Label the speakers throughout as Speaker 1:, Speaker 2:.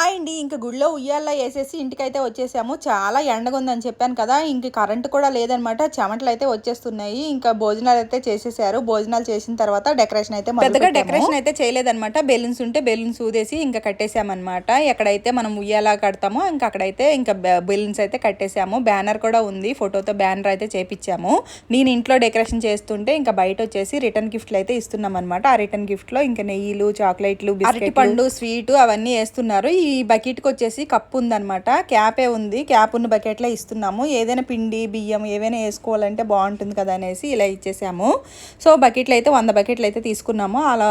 Speaker 1: Hi అండి. ఇంక గుడిలో ఉయ్యాల్లో వేసేసి ఇంటికైతే వచ్చేసాము. చాలా ఎండగా ఉందని చెప్పాను కదా, ఇంక కరెంట్ కూడా లేదనమాట. చెమటలు అయితే వచ్చేస్తున్నాయి. ఇంకా భోజనాలు అయితే చేసేసారు. భోజనాలు చేసిన తర్వాత డెకరేషన్ అయితే పెద్దగా డెకరేషన్ అయితే చేయలేదనమాట. బెలూన్స్ ఉంటే బెలూన్స్ ఊదేసి ఇంకా కట్టేసామన్నమాట. ఎక్కడైతే మనం ఉయ్యాలా కడతామో ఇంకా అక్కడైతే ఇంకా బెలూన్స్ అయితే కట్టేసాము. బ్యానర్ కూడా ఉంది, ఫోటోతో బ్యానర్ అయితే చేపించాము. నేను ఇంట్లో డెకరేషన్ చేస్తుంటే ఇంకా బయట వచ్చేసి రిటర్న్ గిఫ్ట్లు అయితే ఇస్తున్నాం అనమాట. ఆ రిటర్న్ గిఫ్ట్ లో ఇంకా నెయ్యిలు, చాక్లెట్లు, అరటి పండు, స్వీట్ అవన్నీ వేస్తున్నారు. ఈ బకెట్కి వచ్చేసి కప్పు ఉందనమాట, క్యాపే ఉంది. క్యాప్ ఉన్న బకెట్లో ఇస్తున్నాము. ఏదైనా పిండి బియ్యం ఏవైనా వేసుకోవాలంటే బాగుంటుంది కదా అనేసి ఇలా ఇచ్చేసాము. సో బకెట్లు అయితే 100 బకెట్లు అయితే తీసుకున్నాము. అలా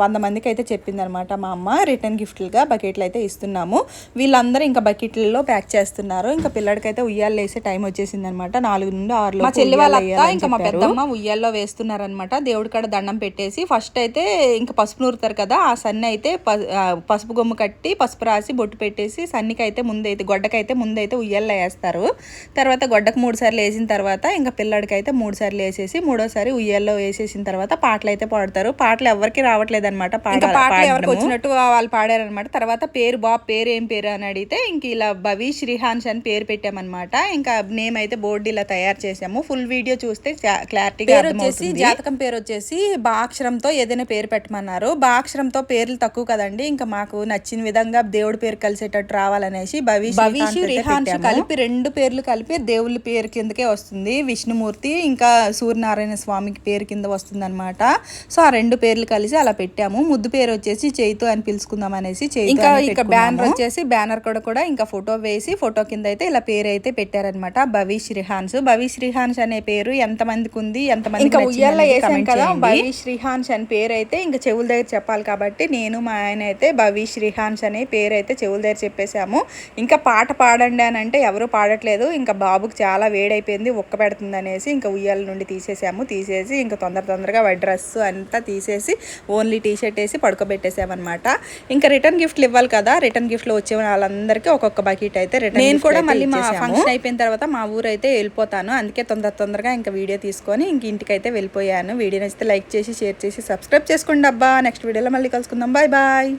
Speaker 1: 100 మందికి అయితే చెప్పింది అనమాట మా అమ్మ. రిటర్న్ గిఫ్ట్లుగా బకెట్లు అయితే ఇస్తున్నాము. వీళ్ళందరూ ఇంకా బకెట్లలో ప్యాక్ చేస్తున్నారు. ఇంకా పిల్లడికైతే ఉయ్యాల్లో వేసే టైం వచ్చేసింది అనమాట. 4 నుండి 6 మా చెల్లి వాళ్ళ అత్త ఇంకా మా పెద్దమ్మ ఉయ్యాల్లో వేస్తున్నారనమాట. దేవుడి కాడ దండం పెట్టేసి ఫస్ట్ అయితే ఇంకా పసుపు నూరుతారు కదా, ఆ సన్ని అయితే పసుపు గొమ్ము కట్టి పసుపు రాసి బొట్టు పెట్టేసి సన్నికి అయితే ముందైతే గొడ్డకైతే ముందైతే ఉయ్యాల్లో వేస్తారు. తర్వాత గొడ్డకు 3 సార్లు వేసిన తర్వాత ఇంకా పిల్లడికి అయితే 3 సార్లు వేసేసి మూడోసారి ఉయ్యాల్లో వేసేసిన తర్వాత పాటలు అయితే పాడతారు. పాటలు ఎవరికి రావట్లేదు అనమాట. పాటలు ఎవరికి వచ్చినట్టు వాళ్ళు పాడారనమాట. తర్వాత బాబు పేరు ఏం పేరు అని అడిగితే ఇంక ఇలా భవిష్ రిహాన్స్ అని పేరు పెట్టామన్నమాట. ఇంకా నేమ్ అయితే బోర్డు ఇలా తయారు చేసాము. ఫుల్ వీడియో చూస్తే క్లారిటీగా అర్థమవుతుంది. జాతకం పేరు వచ్చేసి బా అక్షరంతో ఏదైనా పేరు పెట్టమన్నారు. బా అక్షరంతో పేర్లు తక్కువ కదండి, ఇంకా మాకు నచ్చిన విధంగా దేవుడి పేరు కలిసేటట్టు రావాలనేసి భవిష్ రిహాన్స్ కలిపి 2 పేర్లు కలిపి దేవుళ్ళ పేరు కిందకే వస్తుంది. విష్ణుమూర్తి ఇంకా సూర్యనారాయణ స్వామికి పేరు కింద వస్తుంది అనమాట. సో ఆ 2 పేర్లు కలిసి అలా పెట్టాము. ముద్దు పేరు వచ్చేసి చైతు అని పిలుచుకుందాం అనేసి ఇంకా బ్యానర్ వచ్చేసి బ్యానర్ కూడా ఇంకా ఫోటో వేసి ఫోటో కింద అయితే ఇలా పేరు అయితే పెట్టారనమాట. భవిష్ రిహాన్స్ అనే పేరు ఎంత మందికి ఉంది, ఎంతమంది ఇంకా ఉయ్యాల్లో వేసాం కదా. భవిష్ రిహాన్స్ అనే పేరు అయితే ఇంకా చెవుల దగ్గర చెప్పాలి కాబట్టి నేను మా ఆయన అయితే భవిష్ రిహాన్స్ అనే పేరు అయితే చెవుల దగ్గర చెప్పేశాము. ఇంకా పాట పాడండి అని అంటే ఎవరు పాడట్లేదు. ఇంకా బాబుకి చాలా వేడైపోయింది, ఉక్క పెడుతుంది అనేసి ఇంకా ఉయ్యాల నుండి తీసేసి ఇంకా తొందరగా వాడి డ్రెస్ అంతా తీసేసి ఓన్లీ టీషర్ట్ వేసి పడుకోబెట్టేసామన్నమాట. ఇంకా రిటర్న్ గిఫ్ట్లు ఇవ్వాలి కదా, రిటర్న్ గిఫ్ట్లు వచ్చే వాళ్ళందరికీ ఒక్కొక్క బకెట్ అయితే రిటర్న్. నేను కూడా మళ్ళీ మా ఫంక్షన్ అయిపోయిన తర్వాత మా ఊరు అయితే వెళ్ళిపోతాను. అందుకే తొందరగా ఇంకా వీడియో తీసుకొని ఇంక ఇంటికి అయితే వెళ్ళిపోయాను. వీడియో నచ్చితే లైక్ చేసి షేర్ చేసి సబ్స్క్రైబ్ చేసుకోండి అబ్బా. నెక్స్ట్ వీడియోలో మళ్ళీ కలుసుకుందాం. బాయ్.